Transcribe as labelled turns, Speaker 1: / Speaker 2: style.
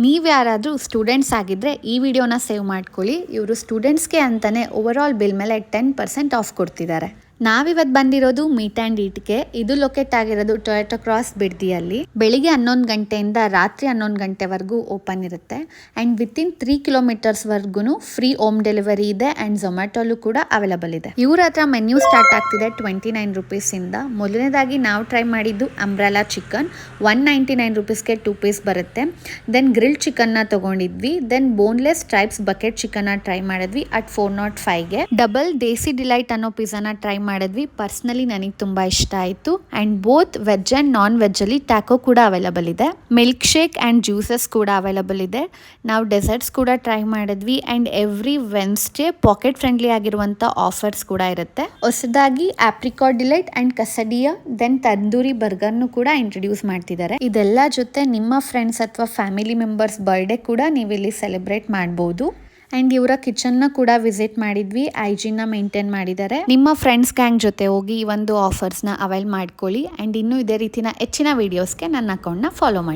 Speaker 1: ನೀವು ಯಾರಾದರೂ ಸ್ಟೂಡೆಂಟ್ಸ್ ಆಗಿದ್ದರೆ ಈ ವಿಡಿಯೋನ ಸೇವ್ ಮಾಡ್ಕೊಳ್ಳಿ. ಇವರು ಸ್ಟೂಡೆಂಟ್ಸ್ಗೆ ಅಂತಲೇ ಓವರಾಲ್ ಬಿಲ್ ಮೇಲೆ 10% ಆಫ್ ಕೊಡ್ತಿದ್ದಾರೆ. ನಾವಿವತ್ತು ಬಂದಿರೋದು ಮೀಟ್ ಆ್ಯಂಡ್ ಈಟ್ಗೆ. ಇದು ಲೊಕೇಟ್ ಆಗಿರೋದು ಟೊಯೋಟಾ ಕ್ರಾಸ್ ಬಿಡ್ದಿಯಲ್ಲಿ. ಬೆಳಿಗ್ಗೆ 11 ಗಂಟೆಯಿಂದ ರಾತ್ರಿ 11 ಗಂಟೆವರೆಗೂ ಓಪನ್ ಇರುತ್ತೆ. ಆ್ಯಂಡ್ ವಿತಿನ್ 3 ಕಿಲೋಮೀಟರ್ಸ್ವರೆಗೂ ಫ್ರೀ ಹೋಮ್ ಡೆಲಿವರಿ ಇದೆ ಆ್ಯಂಡ್ ಝೊಮ್ಯಾಟೊಲು ಕೂಡ ಅವೈಲಬಲ್ ಇದೆ. ಇವ್ರ ಹತ್ರ ಮೆನ್ಯೂ ಸ್ಟಾರ್ಟ್ ಆಗ್ತಿದೆ 29 ರುಪೀಸಿಂದ. ಮೊದಲನೇದಾಗಿ ನಾವು ಟ್ರೈ ಮಾಡಿದ್ದು ಅಂಬ್ರೆಲಾ ಚಿಕನ್. 199 ರುಪೀಸ್ಗೆ 2 ಪೀಸ್ ಬರುತ್ತೆ. ದೆನ್ ಗ್ರಿಲ್ಡ್ ಚಿಕನ್ನ ತೊಗೊಂಡಿದ್ವಿ. ದೆನ್ ಬೋನ್ಲೆಸ್ ಸ್ಟ್ರೈಪ್ಸ್ ಬಕೆಟ್ ಚಿಕನ್ನ ಟ್ರೈ ಮಾಡಿದ್ವಿ ಅಟ್ 405ಗೆ. ಡಬಲ್ ದೇಸಿ ಡಿಲೈಟ್ ಅನ್ನೋ ಪಿಜ್ಜಾನ ಟ್ರೈ ಮಾಡಿದ್ವಿ. ಪರ್ಸ್ನಲಿ ನನಗೆ ತುಂಬ ಇಷ್ಟ ಆಯಿತು. And both veg and non ವೆಜ್ಜಲ್ಲಿ ಟ್ಯಾಕೋ ಕೂಡ ಅವೈಲಬಲ್ ಇದೆ. ಮಿಲ್ಕ್ ಶೇಕ್ ಆ್ಯಂಡ್ ಜ್ಯೂಸಸ್ ಕೂಡ ಅವೈಲಬಲ್ ಇದೆ. ನಾವು ಡೆಸರ್ಟ್ಸ್ ಕೂಡ ಟ್ರೈ ಮಾಡಿದ್ವಿ. And every Wednesday pocket friendly ಆಗಿರುವಂಥ ಆಫರ್ಸ್ ಕೂಡ ಇರುತ್ತೆ. ಹೊಸದಾಗಿ apricot delight and ಕಸಡಿಯಾ then tandoori ಬರ್ಗರ್ನು ಕೂಡ ಇಂಟ್ರೊಡ್ಯೂಸ್ ಮಾಡ್ತಿದ್ದಾರೆ. ಇದೆಲ್ಲ ಜೊತೆ ನಿಮ್ಮ ಫ್ರೆಂಡ್ಸ್ ಅಥವಾ ಫ್ಯಾಮಿಲಿ ಮೆಂಬರ್ಸ್ ಬರ್ಡೇ ಕೂಡ ನೀವು ಇಲ್ಲಿ ಸೆಲೆಬ್ರೇಟ್ ಮಾಡ್ಬೋದು. ಆ್ಯಂಡ್ ಇವರ ಕಿಚನ್ನ ಕೂಡ ವಿಸಿಟ್ ಮಾಡಿದ್ವಿ. ಹೈಜೀನ್ನ ಮೇಂಟೈನ್ ಮಾಡಿದ್ದಾರೆ. ನಿಮ್ಮ ಫ್ರೆಂಡ್ಸ್ ಗ್ಯಾಂಗ್ ಜೊತೆ ಹೋಗಿ ಈ ಒಂದು ಆಫರ್ಸ್ನ ಅವೈಲ್ ಮಾಡ್ಕೊಳ್ಳಿ. ಆ್ಯಂಡ್ ಇನ್ನೂ ಇದೇ ರೀತಿನ ಹೆಚ್ಚಿನ ವೀಡಿಯೋಸ್ಗೆ ನನ್ನ ಅಕೌಂಟ್ನ ಫಾಲೋ ಮಾಡಿ.